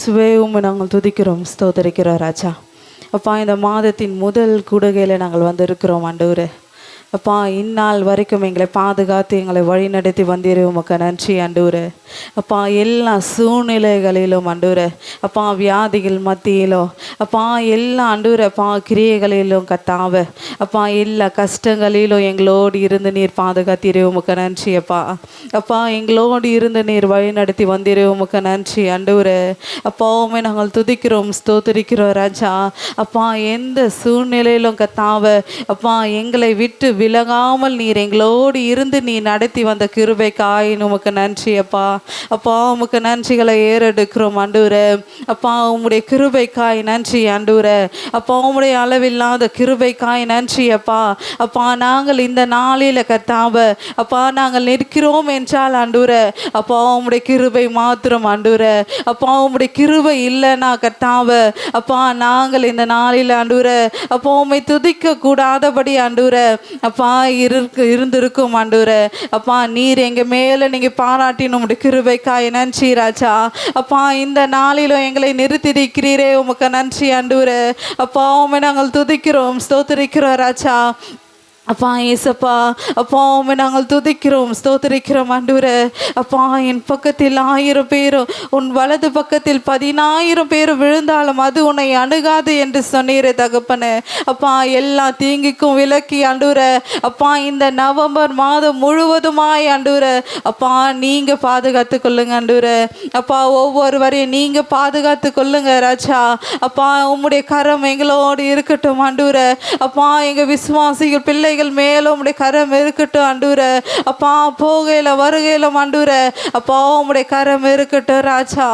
சுவேவும் நாங்கள் துதிக்கிறோம், ஸ்தோத்தரிக்கிறோம் ராஜா. அப்பா, இந்த மாதத்தின் முதல் கூடுகையில் நாங்கள் வந்திருக்கிறோம் ஆண்டவரே. அப்பா, இந்நாள் வரைக்கும் எங்களை பாதுகாத்து எங்களை வழிநடத்தி வந்தீரே, உமக்கு நன்றி ஆண்டவரே. அப்பா, எல்லா சூழ்நிலைகளிலும் ஆண்டவரே, அப்பா, வியாதிகள் மத்தியிலும் அப்பா, எல்லா ஆண்டவரே அப்பா கிரியைகளிலும் கத்தாவ அப்பா, எல்லா கஷ்டங்களிலும் எங்களோடு இருந்து நீர் பாதுகாத்தீரே, உமக்கு நன்றி அப்பா. அப்பா, எங்களோடு இருந்து நீர் வழிநடத்தி வந்தீரே, உமக்கு நன்றி ஆண்டவரே. அப்பாவுமே நாங்கள் துதிக்கிறோம், ஸ்தோத்தரிக்கிறோம் ராஜா. அப்பா, எந்த சூழ்நிலையிலும் கத்தாவ அப்பா எங்களை விட்டு விலகாமல் நீர் எங்களோடு இருந்து நீ நடத்தி வந்த கிருபைக்காய் உமக்கு நன்றி அப்பா. அப்பா, உமக்கு நன்றிகளை ஏறெடுக்கிறோம் ஆண்டவரே. அப்பா, உம்முடைய கிருபைக்காய் நன்றி ஆண்டவரே. அப்பா, உம்முடைய அளவில்லாத கிருபைக்காய் நன்றி அப்பா. அப்பா, நாங்கள் இந்த நாளில் கர்த்தாவ அப்பா நாங்கள் நிற்கிறோம் என்றால் ஆண்டவரே அப்பா உம்முடைய கிருபை மாத்திரம் ஆண்டவரே. அப்பா, உம்முடைய கிருபை இல்லைன்னா கர்த்தாவ அப்பா நாங்கள் இந்த நாளில் ஆண்டவரே அப்பா உம்மை துதிக்க கூடாதபடி ஆண்டவரே அப்பா இருந்திருக்கும் ஆண்டவரே. அப்பா, நீர் எங்க மேல நீங்க பாராட்டின உம்முடைய கிருபைக்காய் நன்றி ராஜா. அப்பா, இந்த நாளிலும் எங்களை நிறுத்திருக்கிறீரே, உமக்கு நன்றி ஆண்டவரே. அப்பா, உம்மை நாங்கள் துதிக்கிறோம், ஸ்தோத்திரிக்கிறோம் ராஜா. அப்பா ஏசப்பா, அப்பா உம்மை நாங்கள் துதிக்கிறோம், ஸ்தோத்திரிக்கிறோம் ஆண்டவரே. அப்பா, என் பக்கத்தில் 1000 பேரும் உன் வலது பக்கத்தில் 10,000 பேரும் விழுந்தாலும் அது உன்னை அணுகாது என்று சொன்னீரே தகப்பனே. அப்பா, எல்லா தீங்குக்கும் விலக்கி ஆண்டவரே அப்பா இந்த நவம்பர் மாதம் முழுவதுமாய் ஆண்டவரே அப்பா நீங்க பாதுகாத்து கொள்ளுங்க ஆண்டவரே. அப்பா, ஒவ்வொருவரையும் நீங்க பாதுகாத்து கொள்ளுங்க ராஜா. அப்பா, உம்முடைய கரம் எங்களோடு இருக்கட்டும் ஆண்டவரே. அப்பா, எங்க விசுவாசிகள் பிள்ளைகள் மேலும் உம்முடைய கரம் இருக்கட்டும் ஆண்டவரே. அப்பா, போகையில வருகையில ஆண்டவரே அப்பா உம்முடைய கரம் இருக்கட்டும் ராஜா.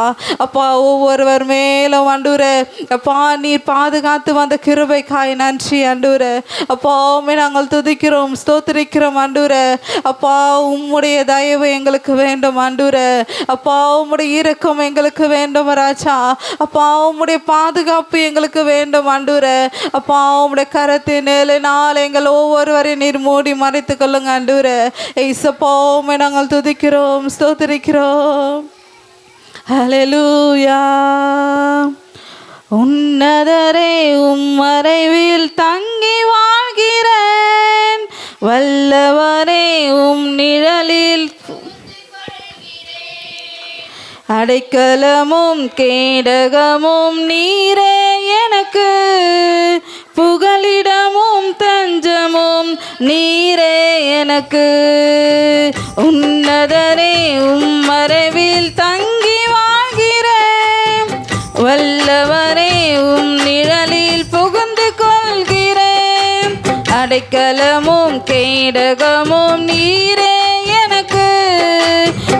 அப்பா, ஒவ்வொருவர் மேலும் ஆண்டவரே அப்பா நீர் பாதுகாத்து வந்த கிருபைக்காய் நன்றி ஆண்டவரே. அப்பா, உம்மை நாங்கள் துதிக்கிறோம், ஸ்தோத்திரிக்கிறோம் ஆண்டவரே. அப்பா, உம்முடைய தயவு எங்களுக்கு வேண்டும் ஆண்டவரே. அப்பா, உம்முடைய இரக்கம் எங்களுக்கு வேண்டும் ராஜா. அப்பா, உம்முடைய பாதுகாப்பு எங்களுக்கு வேண்டும் ஆண்டவரே. அப்பா, உம்முடைய கரத்தின் நிழலினால் எங்கள் ஒவ்வொருவரை நீர் மூடி மறைத்து கொள்ளுங்க ஆண்டவரே. ஏசப்பா, உம்மை நாங்கள் துதிக்கிறோம், ஸ்தோத்திரிக்கிறோம். ஹல்லேலூயா. உன்னதரே, உம் மறைவில் தங்கி வாழ்கிறேன், வல்லவரே உம் நிழலில் அடைக்கலமும் கேடகமும் நீரே எனக்கு, புகலிடமும் தஞ்சமும் நீரே எனக்கு. உன்னதரே, உம் மறைவில் தங்கி வாழ்கிறேன், வல்லவரே உம் நிழலில் புகுந்து கொள்கிறேன், அடைக்கலமும் கேடகமும் நீரே எனக்கு,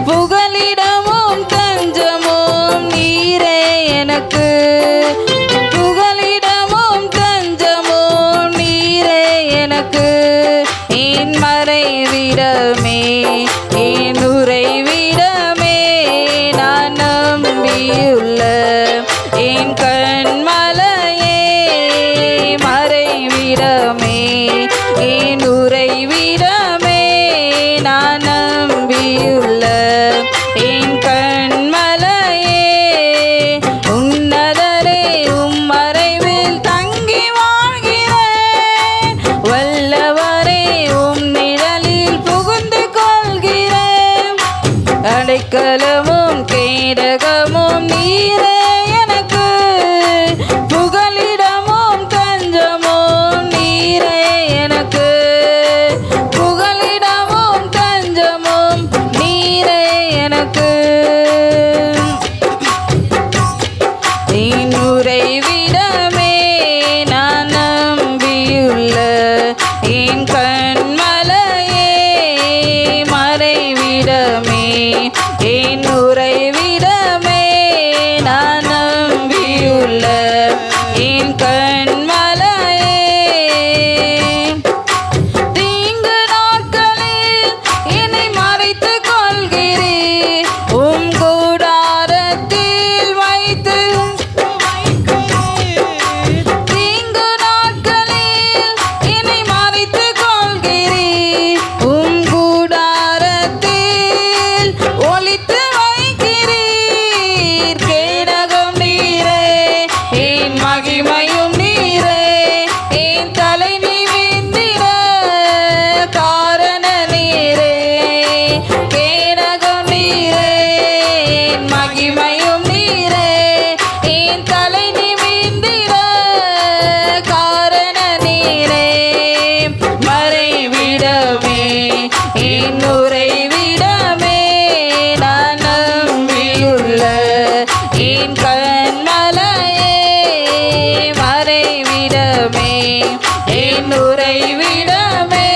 புகலிடமும் தஞ்சமும் நீரே எனக்கு, புகலிடமும் தஞ்சமும் நீரே எனக்கு. என் மறைவிடமே, என் உறைவிடமே, நான் நம்பியுள்ள என் கண்மலையே, மறைவிடமே, என் உறைவிடமே, என் கண்மலையே மறைவிடமே என் உறைவிடமே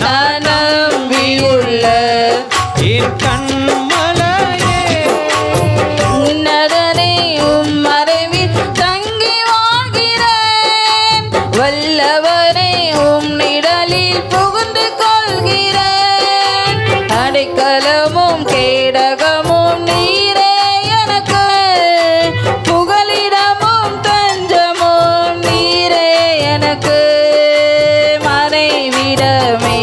நான் நம்பியுள்ள என் கண்மலையே உன்னதனே உம் மறைவில் தங்கி வாழ்கிறேன் வல்லவனே உம் நிழலில் புகுந்து கொள்கிறேன் அடைக்கலமும் கேடகமும் நீரே எனக்கு புகலிடமும் தஞ்சமும் நீரே எனக்கு மறைவிடமே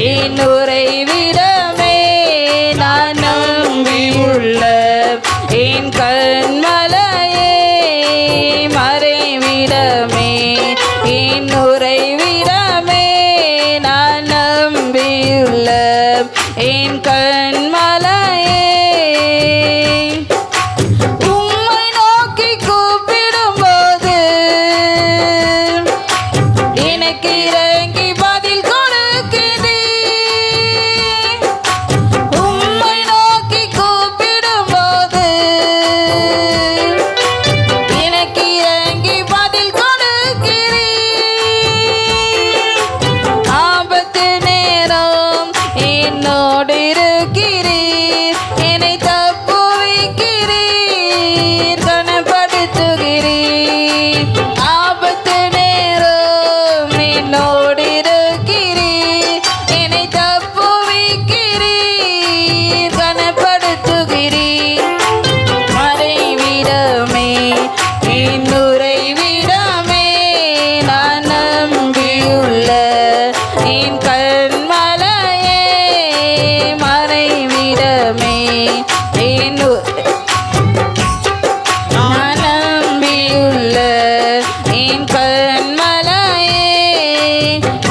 என் உறைவிடமே நான் நம்பியுள்ள என் கண்மலையே மறைவிடமே என் உறைவிடமே நான் நம்பியுள்ள என் கண்மலையே உம்மை நோக்கி கூப்பிடும்போது எனக்கு இறங்கி பதில் கொடுக்கிறீர் உம்மை நோக்கி கூப்பிடும்போது எனக்கு இறங்கி பதில் கொடுக்கிறீர் ஆபத்து நேரம் என்னோடு இருக்கிறீர் என்னை தப்புவிக்கிறீர் கனப்படுத்துகிறீர் ஆபத்து நேரம் என்னோடு இருக்கிறீர் என்னை தப்புவிக்கிறீர் கனப்படுத்துகிறீர் மறைவிடமே என் உறைவிடமே நான் நம்பியுள்ள என் கண்மலையே மறைவிடமே என் நான் நம்பியுள்ள என் கண்மலையே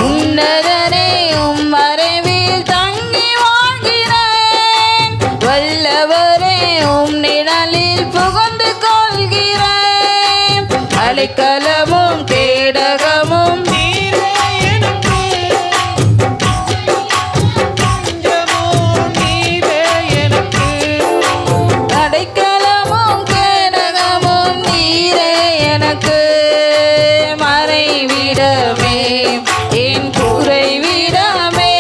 உன்னதனே உம் மறைவில் தங்கி வாழ்கிறேன் வல்லவரே உம் நிழலில் புகுந்து கொள்கிறேன் அடைக்கலமும் கேடகமும் நீரே எனக்கு தஞ்சமோ நீரே எனக்கு அடைக்கலமும் கேடகமும் நீரே எனக்கு மறைவிடமே என் குறைவிடமே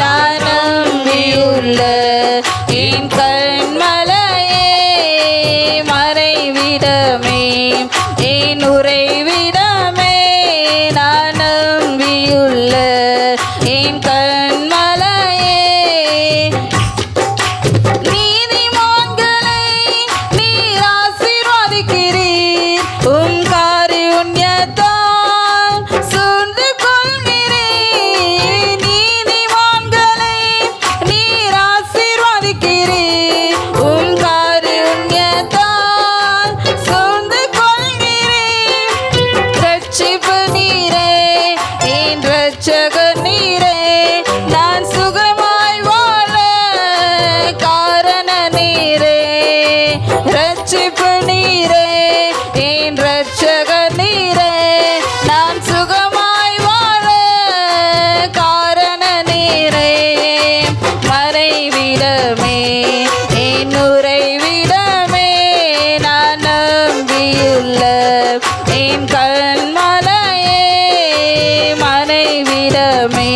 நான் நம்பியுள்ள என் கண்மலையே மறைவிடமே என் உறைவிடமே நான் நம்பியுள்ள என் கண்மலையே நீதிமான்களை நீர் ஆசீர்வதிக்கிறீர் உம் காருண்யத்தால் சூழ்ந்து கொள்கிறீர் நீதிமான்களை நீர் ஆசீர்வதிக்கிறீர் உம் காருண்யத்தால் சூழ்ந்து கொள்கிறீர் ரட்சிப்பு நீரே என் ரட்சகர் நீரே நான் சுகமாய் வாழ காரண நீரே ரட்சிப்பு நீரே என் ரட்சகர் நீரே நான் சுகமாய் வாழ காரண நீரே மறைவிடமே என் உறைவிடமே நான் நம்பியுள்ள என் கண்மலையே மறைவிடமே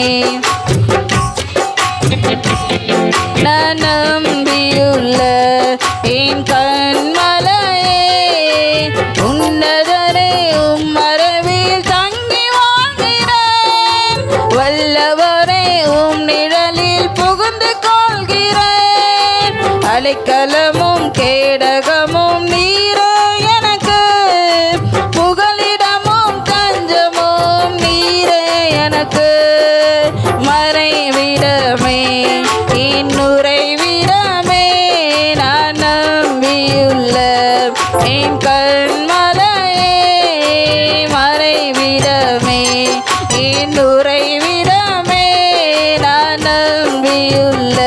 நான் நம்பியுள்ள என் கண்மலையே உன்னதனே உம் மறைவில் தங்கி வாழ்கிறேன் வல்லவரே உம் நிழலில் புகுந்து கொள்கிறேன் அடைக்கலமும் கேடகமும் நீரே எனக்கு புகலிடமும் தஞ்சமும் நீரே எனக்கு மறைவிடமே என் உறைவிடமே நான் நம்பியுள்ள என் கண்மலையே மறைவிடமே என் உறைவிடமே நான் நம்பியுள்ள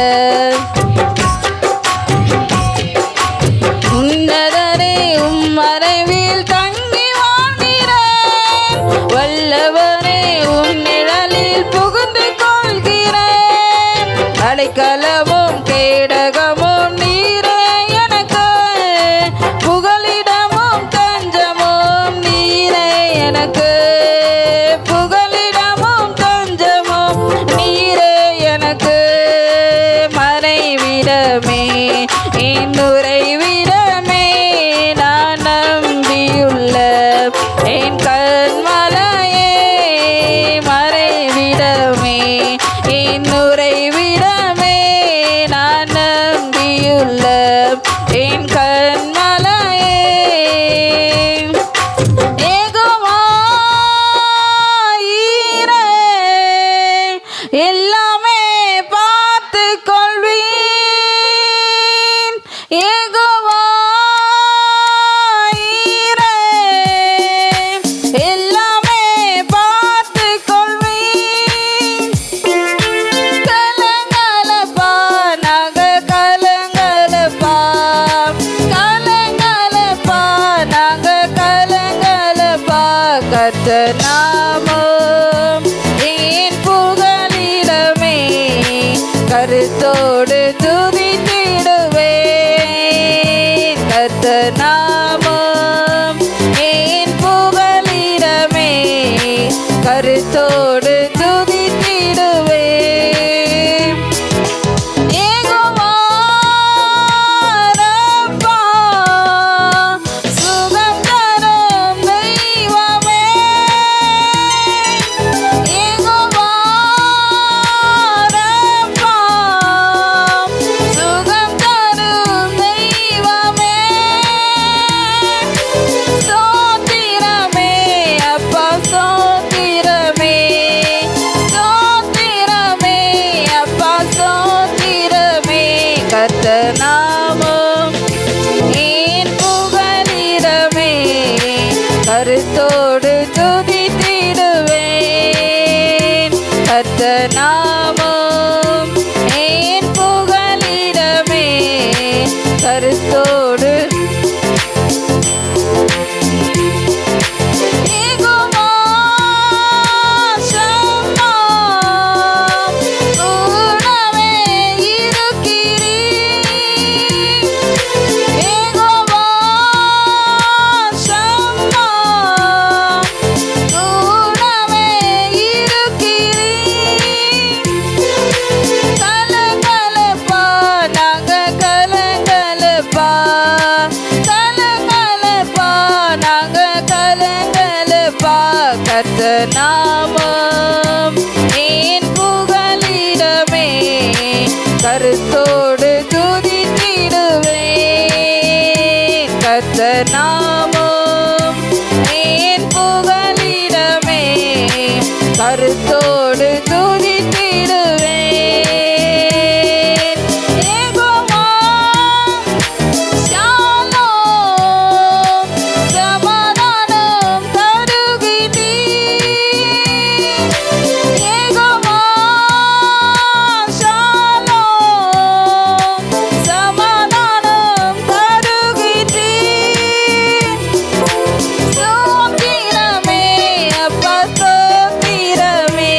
உன்னதனே உம் மறைவில் தங்கி வாழ்கிறேன் வல்லவனே உம் நிழலில் புகுந்து கொள்கிறேன் அடைக்கலமும் கேடகமும் நீரே எனக்கு கர்த்தர் நாமம் என் புகலிடமே, கருத்தோடு துதித்திடுவேன். கர்த்தர் நாமம் என் புகலிடமே, கருத்தோடு துதித்திடுவேன். யெகோவா ரப்பா, சுகம் தரும் தெய்வமே. யெகோவா ரப்பா, சுகம் தரும் தெய்வமே. ஸ்தோத்திரமே அப்பா, ஸ்தோத்திரமே, ஸ்தோத்திரமே அப்பா, ஸ்தோத்திரமே. கர்த்தர் நாமம் என் புகலிடமே, கருத்தோடு துதித்திடுவேன். கர்த்தர் நாமம் என் புகலிடமே, கருத்தோடு. யெகோவா ஷம்மா, கூடவே இருக்கிறீர். யெகோவா ஷம்மா, கூடவே இருக்கிறீர். கலகலப்பா நாங்க கலகலப்பா, கலகலப்பா நாங்க கலகலப்பா. கர்த்தர் நாமம் என் புகலிடமே, கருத்தோடு துதித்திடுவேன். கர்த்தர் நாமம் என் புகலிடமே, கருத்தோடு துதித்திடுவேன். யெகோவா ஷாலோம், சமாதானம் தருகிறீர். யெகோவா ஷாலோம், சமாதானம் தருகிறீர். ஸ்தோத்திரமே அப்பா, ஸ்தோத்திரமே,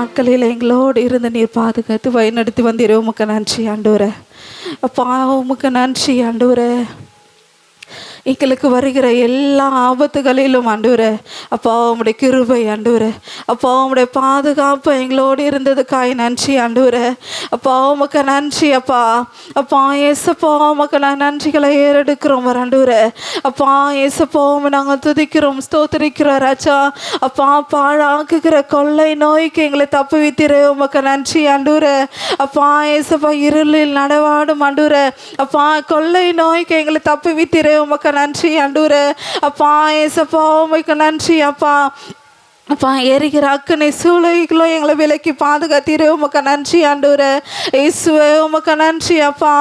நாட்களில் எங்களோடு இருந்து நீர் பாதுகாத்து வழிநடத்தி வந்தீரே உமக்கு நன்றி ஆண்டவரே. அப்பா உமக்கு நன்றி ஆண்டவரே. எங்களுக்கு வருகிற எல்லா ஆபத்துகளிலும் ஆண்டவரே அப்பா உம்முடைய கிருபை ஆண்டவரே, அப்பா உம்முடைய பாதுகாப்பு எங்களோடு இருந்ததுக்காய் நன்றி ஆண்டவரே. அப்பா உமக்கு நன்றி அப்பா. அப்பா ஏசப்பா உமக்கு நன்றிகளை ஏறெடுக்கிறோம் ஆண்டவரே. அப்பா ஏசப்பா உம்மை நாங்கள் துதிக்கிறோம் ஸ்தோத்திரிக்கிறோம் ராஜா. அப்பா பாழாக்குகிற கொள்ளை நோய்க்கு எங்களை தப்புவித்திரே உமக்கு நன்றி ஆண்டவரே. அப்பா ஏசப்பா இருளில் நடவாடும் ஆண்டவரே, அப்பா கொள்ளை நோய்க்கு எங்களை தப்புவித்திரே உமக்கு நன்றி ஆண்டவரே. அப்பா ஏசப்பா உமக்கு நன்றி அப்பா. அப்பா எரிகிற அக்கனை சூளைகளோ எங்களை விலக்கி பாதுகாத்தீரே உமக்கு நன்றி ஆண்டவரே. இயேசுவே உமக்கு நன்றி அப்பா.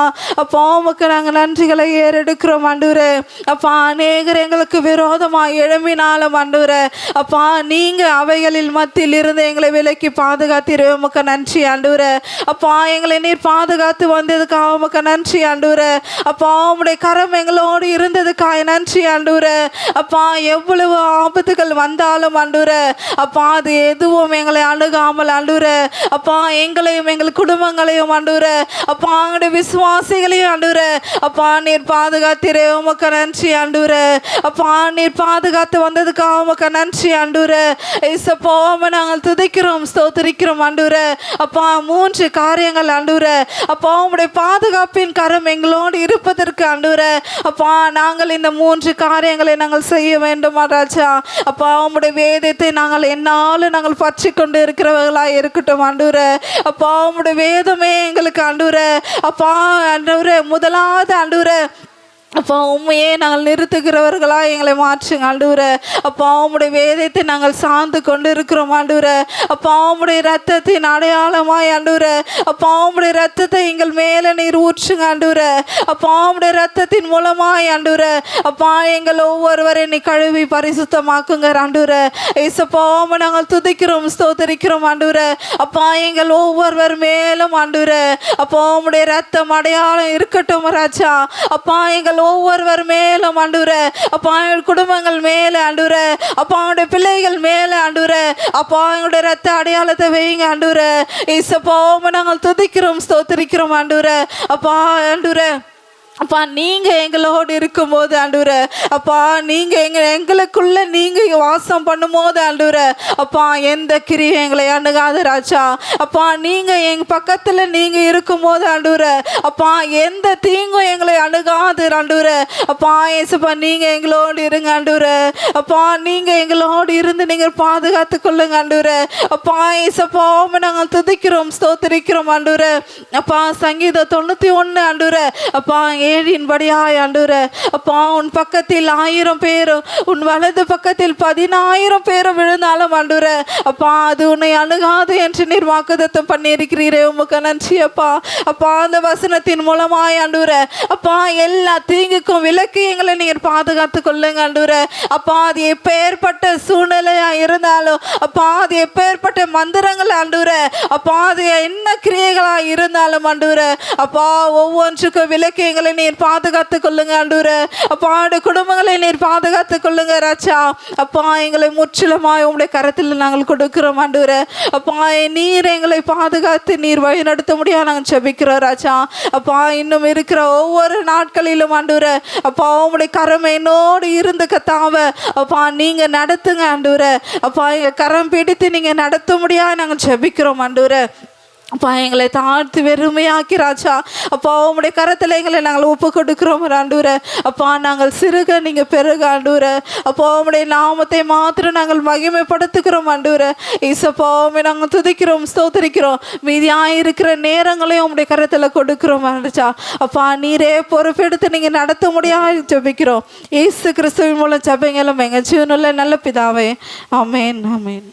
அப்பா உமக்கு நாங்கள் நன்றிகளை ஏறெடுக்கிறோம் ஆண்டவரே. அப்பா அநேகர் எங்களுக்கு விரோதமாக எழும்பினாலும் ஆண்டவரே அப்பா நீங்கள் அவைகளில் மத்தியில் இருந்து எங்களை விலக்கி பாதுகாத்தீரே உமக்கு நன்றி ஆண்டவரே. அப்பா எங்களை நீர் பாதுகாத்து வந்ததுக்காக உமக்கு நன்றி ஆண்டவரே. அப்பா உம்முடைய கரம் எங்களோடு இருந்ததுக்காக நன்றி ஆண்டவரே. அப்பா எவ்வளவு ஆபத்துகள் வந்தாலும் ஆண்டவரே அப்பா அது எதுவும் எங்களை அணுகாமல் ஆண்டவரே அப்பா எங்களையும் எங்கள் குடும்பங்களையும் ஆண்டவரே அப்பா எங்களுடைய விசுவாசிகளையும் ஆண்டவரே அப்பா நீர் பாதுகாத்தீரே உமக்கு நன்றி ஆண்டவரே. அப்பா நீர் பாதுகாத்து வந்ததுக்காக உமக்கு நன்றி ஆண்டவரே. இயேசப்பா உம்மை நாங்கள் துதிக்கிறோம் ஸ்தோத்திரிக்கிறோம் ஆண்டவரே. அப்பா 3 காரியங்கள் ஆண்டவரே அப்பா உம்முடைய பாதுகாப்பின் கரம் எங்களோடு இருப்பதற்கு ஆண்டவரே அப்பா நாங்கள் இந்த 3 காரியங்களை நாங்கள் செய்ய வேண்டும் ராஜா. அப்பா உம்முடைய வேதத்தை நாங்கள் என்னாலும் நாங்கள் பற்றி கொண்டு இருக்கிறவர்களாக இருக்கட்டும் ஆண்டவரே. அப்பா உம்முடைய வேதமே எங்களுக்கு ஆண்டவரே அப்பா ஆண்டவரே முதலாவது ஆண்டவரே அப்பா உண்மையே நாங்கள் நிறுத்துகிறவர்களா எங்களை மாற்றுங்க ஆண்டவரே. அப்பா உம்முடைய வேதத்தை நாங்கள் சார்ந்து கொண்டு இருக்கிறோம் ஆண்டவரே. அப்பா உம்முடைய இரத்தத்தின் அடையாளமாய் ஆண்டவரே அப்பா உம்முடைய இரத்தத்தை எங்கள் மேலே நீர் ஊற்றுங்க ஆண்டவரே. அப்பா உம்முடைய இரத்தத்தின் மூலமாய் ஆண்டவரே அப்பா எங்கள் ஒவ்வொருவரை நீ கழுவி பரிசுத்தமாக்குங்க ஆண்டவரே. ஏசப்பா உம்மை நாங்கள் துதிக்கிறோம் ஸ்தோத்திரிக்கிறோம் ஆண்டவரே. அப்பா எங்கள் ஒவ்வொருவர் மேலும் ஆண்டவரே அப்பா உம்முடைய இரத்தம் அடையாளம் இருக்கட்டும் ராஜா. அப்பா எங்கள் ஒவ்வொருவர் மேலும் ஆண்டவரே அப்பா எங்கள் குடும்பங்கள் மேலே ஆண்டவரே அப்பா அவனுடைய பிள்ளைகள் மேலே ஆண்டவரே அப்பா எங்களுடைய ரத்த அடையாளத்தை வைங்க ஆண்டவரே. இயேசப்பா உம்மை நாங்கள் துதிக்கிறோம் ஸ்தோத்திரிக்கிறோம் ஆண்டவரே. அப்பா ஆண்டவரே அப்பா நீங்கள் எங்களோடு இருக்கும்போது ஆண்டவரே அப்பா நீங்கள் எங்களுக்குள்ளே நீங்கள் வாசம் பண்ணும்போது ஆண்டவரே அப்பா எந்த கிரியை எங்களை அணுகாது ராஜா. அப்பா நீங்கள் எங்கள் பக்கத்தில் நீங்கள் இருக்கும்போது ஆண்டவரே அப்பா எந்த தீங்கும் எங்களை அணுகாது ஆண்டவரே. அப்பா ஏசப்பா நீங்கள் எங்களோடு இருங்க ஆண்டவரே. அப்பா நீங்கள் எங்களோடு இருந்து நீங்கள் பாதுகாத்து கொள்ளுங்க ஆண்டவரே. அப்பா ஏசப்பா உம்மை நாங்கள் துதிக்கிறோம் ஸ்தோத்திரிக்கிறோம் ஆண்டவரே. அப்பா சங்கீதம் 91 ஆண்டவரே அப்பா 7 ஆண்டவரே அப்பா உன் பக்கத்தில் 1000 பேரும் உன் வலது பக்கத்தில் 10,000 பேரும் விழுந்தாலும் ஆண்டவரே அப்பா அது உன்னை அணுகாது என்று நீர் வாக்குத்தத்தம் பண்ணியிருக்கிறீரே உமக்கு நன்றி அப்பா. அப்பா அந்த வசனத்தின் மூலமாய் ஆண்டவரே அப்பா எல்லா தீங்குக்கும் விலக்கி எங்களை நீர் பாதுகாத்து கொள்ளுங்க ஆண்டவரே. அப்பா அது எப்பேற்பட்ட சூழ்நிலையா இருந்தாலும் அப்பா அது எப்பேற்பட்ட மந்திரங்கள் ஆண்டவரே அப்பா அது என்ன கிரியைகளா இருந்தாலும் ஆண்டவரே அப்பா ஒவ்வொன்றுக்கும் விலக்கி எங்களை நீர் பாதுகாத்து கொள்ளுங்க ஆண்டவரே. அப்பா குடும்பங்களை நீர் பாதுகாத்து கொள்ளுங்க ராஜா. அப்பா எங்களை முற்றிலுமாய் உம்முடைய கரத்தில் நாங்கள் கொடுக்கிறோம் ஆண்டவரே. அப்பா நீர் எங்களை பாதுகாத்து நீர் வழி நடத்த முடியாது நாங்கள் ஜெபிக்கிறோம் ராஜா. அப்பா இன்னும் இருக்கிற ஒவ்வொரு நாட்களிலும் ஆண்டவரே அப்பா உம்முடைய கரம் என்னோடு இருந்து கத்தாவ அப்பா நீங்க நடத்துங்க ஆண்டவரே. அப்பா எங்க கரம் பிடித்து நீங்க நடத்த முடியாது நாங்கள் ஜெபிக்கிறோம் ஆண்டவரே. அப்பா எங்களை தாழ்த்தி வெறுமையாக்கி ராஜா அப்பா உம்முடைய கரத்தில் எங்களை நாங்கள் ஒப்பு கொடுக்கிறோம் ஆண்டவரே. அப்பா நாங்கள் சிறுக நீங்கள் பெருக ஆண்டவரே. அப்பா உம்முடைய நாமத்தை மாத்திரம் நாங்கள் மகிமைப்படுத்துகிறோம் ஆண்டவரே. இயேசப்பா உம்மை நாங்கள் துதிக்கிறோம் ஸ்தோத்திரிக்கிறோம். மீதியாக இருக்கிற நேரங்களையும் உம்முடைய கரத்தில் கொடுக்கிறோம் ராஜா. அப்பா நீரே பொறுப்பெடுத்து நீங்கள் நடத்த முடியாது ஜெபிக்கிறோம். இயேசு கிறிஸ்துவின் மூலம் ஜெபங்களும் எங்கள் ஜீவனுள்ள நல்ல பிதாவே ஆமேன் ஆமேன்.